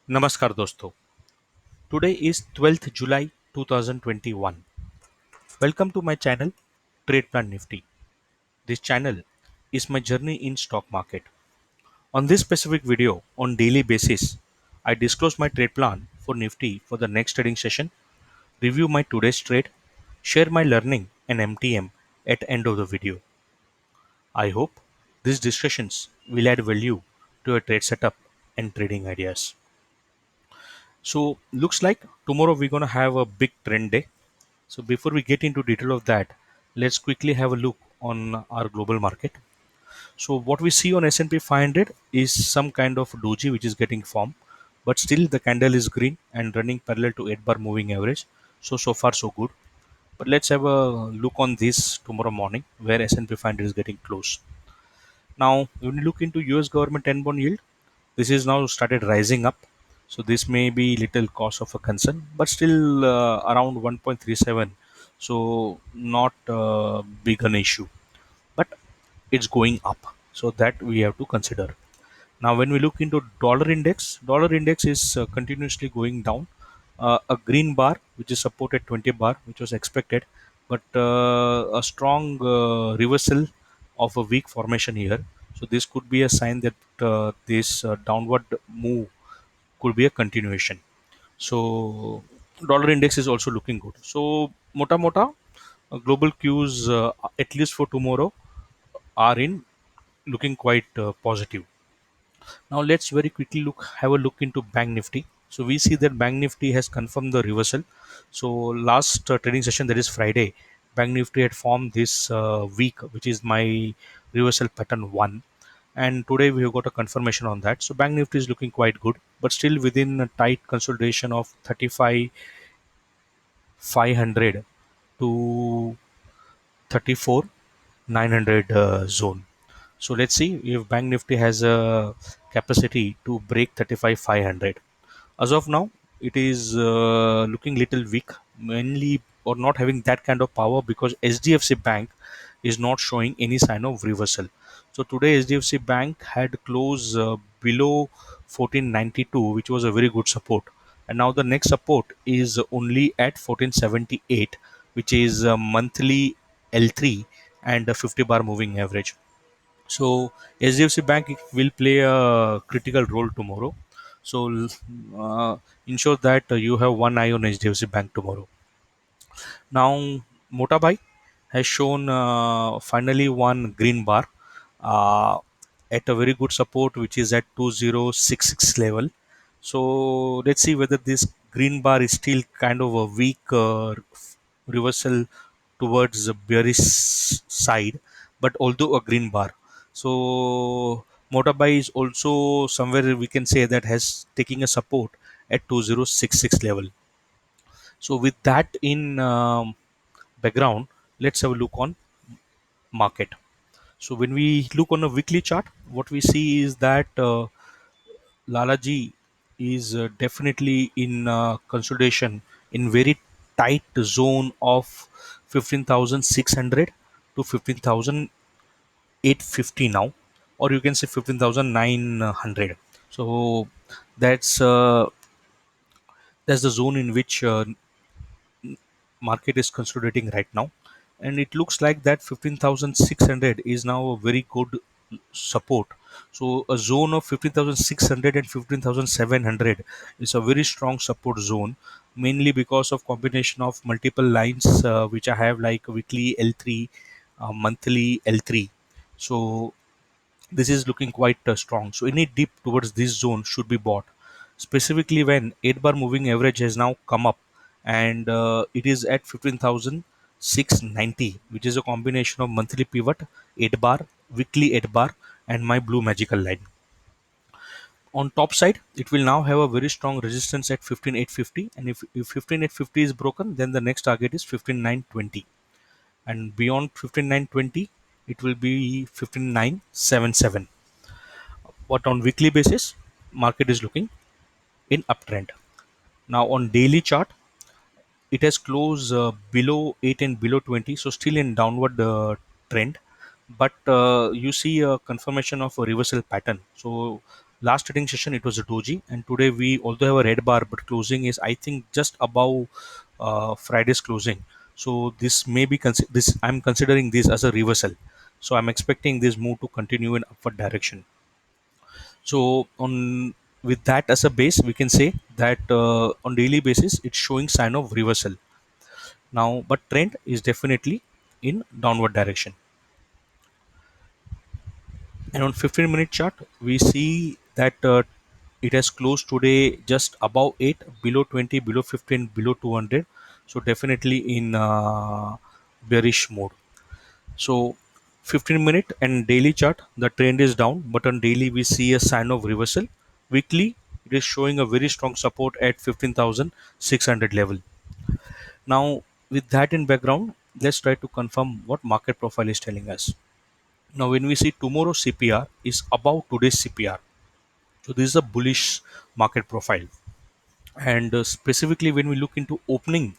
Namaskar dosto. Today is 12th July 2021. Welcome to my channel Trade Plan Nifty. This channel is my journey in stock market. On this specific video on daily basis, I disclose my trade plan for Nifty for the next trading session, review my today's trade, share my learning and MTM at end of the video. I hope these discussions will add value to your trade setup and trading ideas. So looks like tomorrow we're gonna have a big trend day. So before we get into detail of that, let's quickly have a look on our global market. So what we see on S&P 500 is some kind of doji which is getting formed, but still the candle is green and running parallel to 8 bar moving average. So far so good. But let's have a look on this tomorrow morning where S&P 500 is getting close. Now when you look into US government 10 bond yield, this is now started rising up. So this may be little cause of a concern, but still around 1.37. So not big an issue, but it's going up. So that we have to consider. Now, when we look into dollar index is continuously going down. A green bar, which is supported 20 bar, which was expected, but a strong reversal of a weak formation here. So this could be a sign that this downward move could be a continuation. So dollar index is also looking good. So mota mota, global cues at least for tomorrow are in looking quite positive. Now let's very quickly have a look into Bank Nifty. So we see that Bank Nifty has confirmed the reversal. So last trading session, that is Friday, Bank Nifty had formed this week, which is my reversal pattern one, and today we have got a confirmation on that. So Bank Nifty is looking quite good, but still within a tight consolidation of 35,500 to 34,900 zone. So let's see if Bank Nifty has a capacity to break 35,500. As of now, it is looking little weak, mainly or not having that kind of power because HDFC Bank is not showing any sign of reversal. So today HDFC Bank had closed below 1492, which was a very good support. And now the next support is only at 1478, which is a monthly L3 and a 50 bar moving average. So HDFC Bank will play a critical role tomorrow. So uh, ensure that you have one eye on HDFC Bank tomorrow. Now Motabai has shown finally one green bar uh, at a very good support, which is at 2066 level. So let's see whether this green bar is still kind of a weak reversal towards the bearish side, but although a green bar. So Motabai is also somewhere we can say that has taking a support at 2066 level. So with that in background, let's have a look on market. So when we look on a weekly chart, what we see is that Lalaji is definitely in consolidation in very tight zone of 15,600 to 15,850 now, or you can say 15,900. So that's uh, that's the zone in which market is consolidating right now, and it looks like that 15,600 is now a very good support. So a zone of 15,600 and 15,700 is a very strong support zone, mainly because of combination of multiple lines which I have like weekly L3, monthly L3. So this is looking quite strong. So any dip towards this zone should be bought, specifically when 8 bar moving average has now come up and it is at 15,690, which is a combination of monthly pivot, 8 bar, weekly 8 bar, and my blue magical line. On top side, it will now have a very strong resistance at 15,850, and if 15,850 is broken, then the next target is 15,920, and beyond 15,920 it will be 15,977. But on weekly basis, market is looking in uptrend. Now on daily chart, it has closed below 8 and below 20, so still in downward trend, but you see a confirmation of a reversal pattern. So Last trading session it was a doji, and today we although have a red bar, but closing is I think just above Friday's closing. So this may be this I'm considering this as a reversal. So I'm expecting this move to continue in upward direction. So on with that as a base, we can say that on daily basis it's showing sign of reversal now, but trend is definitely in downward direction. And on 15-minute chart, we see that it has closed today just above 8, below 20, below 15, below 200. So definitely in bearish mode. So 15-minute and daily chart, the trend is down, but on daily we see a sign of reversal. Weekly, it is showing a very strong support at 15,600 level. Now, with that in background, let's try to confirm what market profile is telling us. Now, when we see tomorrow's CPR is above today's CPR, so this is a bullish market profile. And specifically, when we look into opening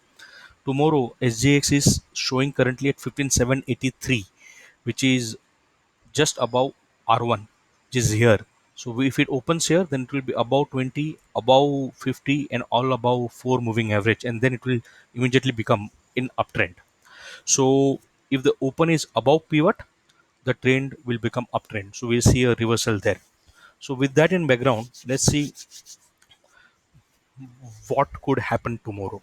tomorrow, SGX is showing currently at 15,783, which is just above R1, which is here. So if it opens here, then it will be above 20, above 50, and all above 4 moving average, and then it will immediately become in uptrend. So if the open is above pivot, the trend will become uptrend. So we'll see a reversal there. So with that in background, let's see what could happen tomorrow.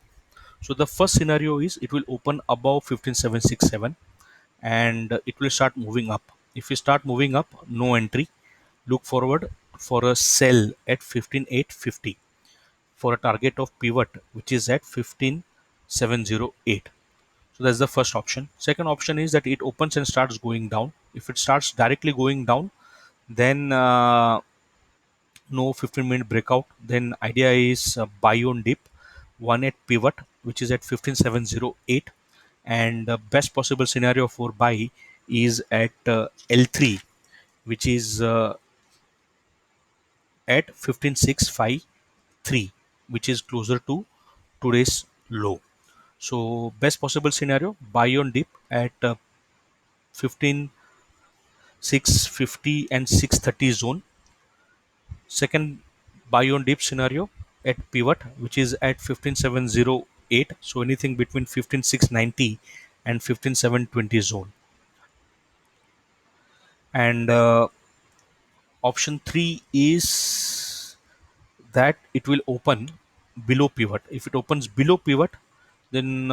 So the first scenario is it will open above 15767 and it will start moving up. If you start moving up, no entry. Look forward for a sell at 15850 for a target of pivot which is at 15708. So that's the first option. Second option is that it opens and starts going down. If it starts directly going down, then no 15-minute breakout, then idea is buy on dip, one at pivot which is at 15708, and the best possible scenario for buy is at L3, which is at 15653, which is closer to today's low. So best possible scenario, buy on dip at 15650 and 630 zone. Second, buy on dip scenario at pivot, which is at 15708. So anything between 15690 and 15720 zone. And option 3 is that it will open below pivot. If it opens below pivot, then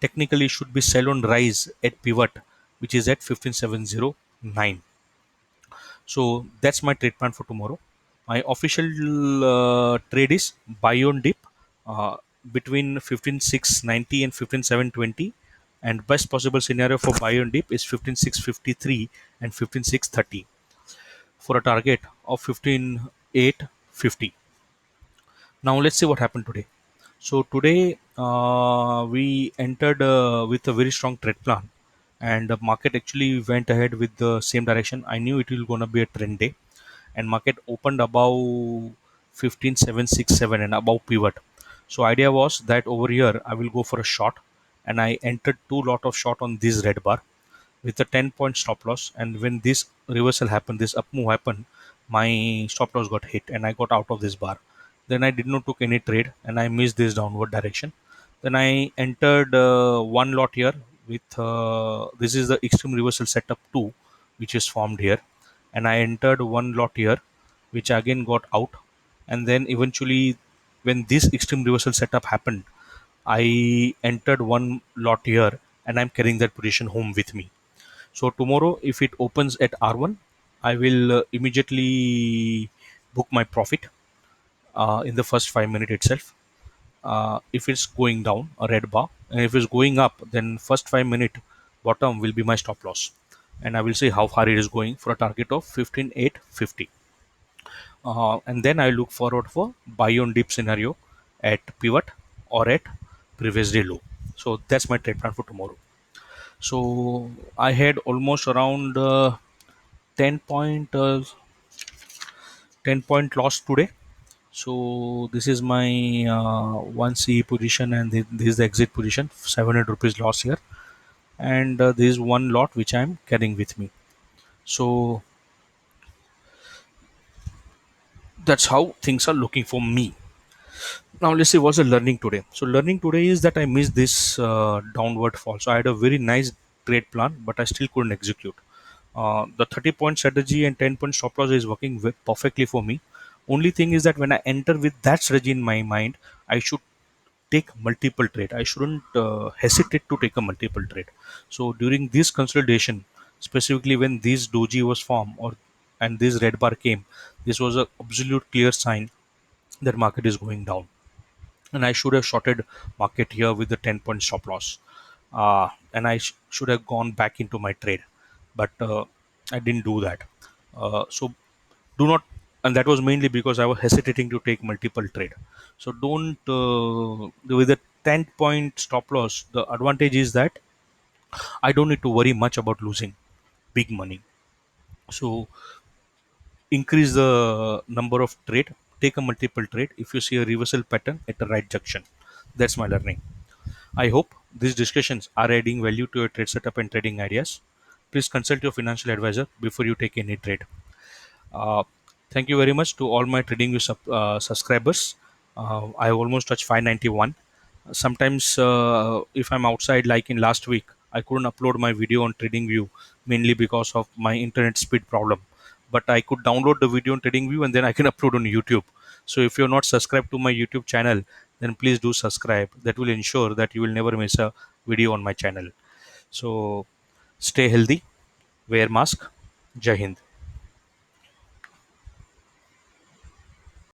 technically it should be sell on rise at pivot, which is at 15709. So that's my trade plan for tomorrow. My official trade is buy on dip uh, between 15690 and 15720, and best possible scenario for buy on dip is 15653 and 15630 for a target of 15850. Now let's see what happened today. So today we entered with a very strong trade plan, and the market actually went ahead with the same direction. I knew it will gonna be a trend day, and market opened above 15767 and above pivot. So idea was that over here I will go for a short, and I entered two lot of short on this red bar with a 10-point stop loss. And when this reversal happened, this up move happened, my stop loss got hit and I got out of this bar. Then I did not took any trade and I missed this downward direction. Then I entered one lot here with this is the extreme reversal setup 2 which is formed here, and I entered one lot here which again got out. And then eventually when this extreme reversal setup happened, I entered one lot here and I'm carrying that position home with me. So tomorrow, if it opens at R1, I will immediately book my profit in the first 5 minutes itself. If it's going down, a red bar, and if it's going up, then first 5 minute bottom will be my stop loss, and I will see how far it is going for a target of 15850. And then I look forward for buy on dip scenario at pivot or at previous day low. So that's my trade plan for tomorrow. So I had almost around 10 point 10 point loss today. So this is my 1 CE position, and this is the exit position, 700 rupees loss here. And this is one lot which I'm carrying with me. So That's how things are looking for me. Now let's see what's the learning today. So learning today is that I missed this downward fall. So I had a very nice trade plan, but I still couldn't execute. The 30-point strategy and 10-point stop loss is working perfectly for me. Only thing is that when I enter with that strategy in my mind, I should take multiple trade. I shouldn't hesitate to take a multiple trade. So during this consolidation, specifically when this doji was formed or and this red bar came, this was a absolute clear sign that market is going down, and I should have shorted market here with the 10-point stop loss, and I should have gone back into my trade, but I didn't do that. So do not, and that was mainly because I was hesitating to take multiple trade. So don't with the 10-point stop loss. The advantage is that I don't need to worry much about losing big money. So increase the number of trade, take a multiple trade if you see a reversal pattern at the right junction. That's my learning. I hope these discussions are adding value to your trade setup and trading ideas. Please consult your financial advisor before you take any trade. Uh, Thank you very much to all my TradingView subscribers. I have almost touched 591. Sometimes, if I'm outside, like in last week, I couldn't upload my video on TradingView mainly because of my internet speed problem. But I could download the video on TradingView and then I can upload on YouTube. So if you're not subscribed to my YouTube channel, then please do subscribe. That will ensure that you will never miss a video on my channel. So stay healthy, wear mask. Jai Hind.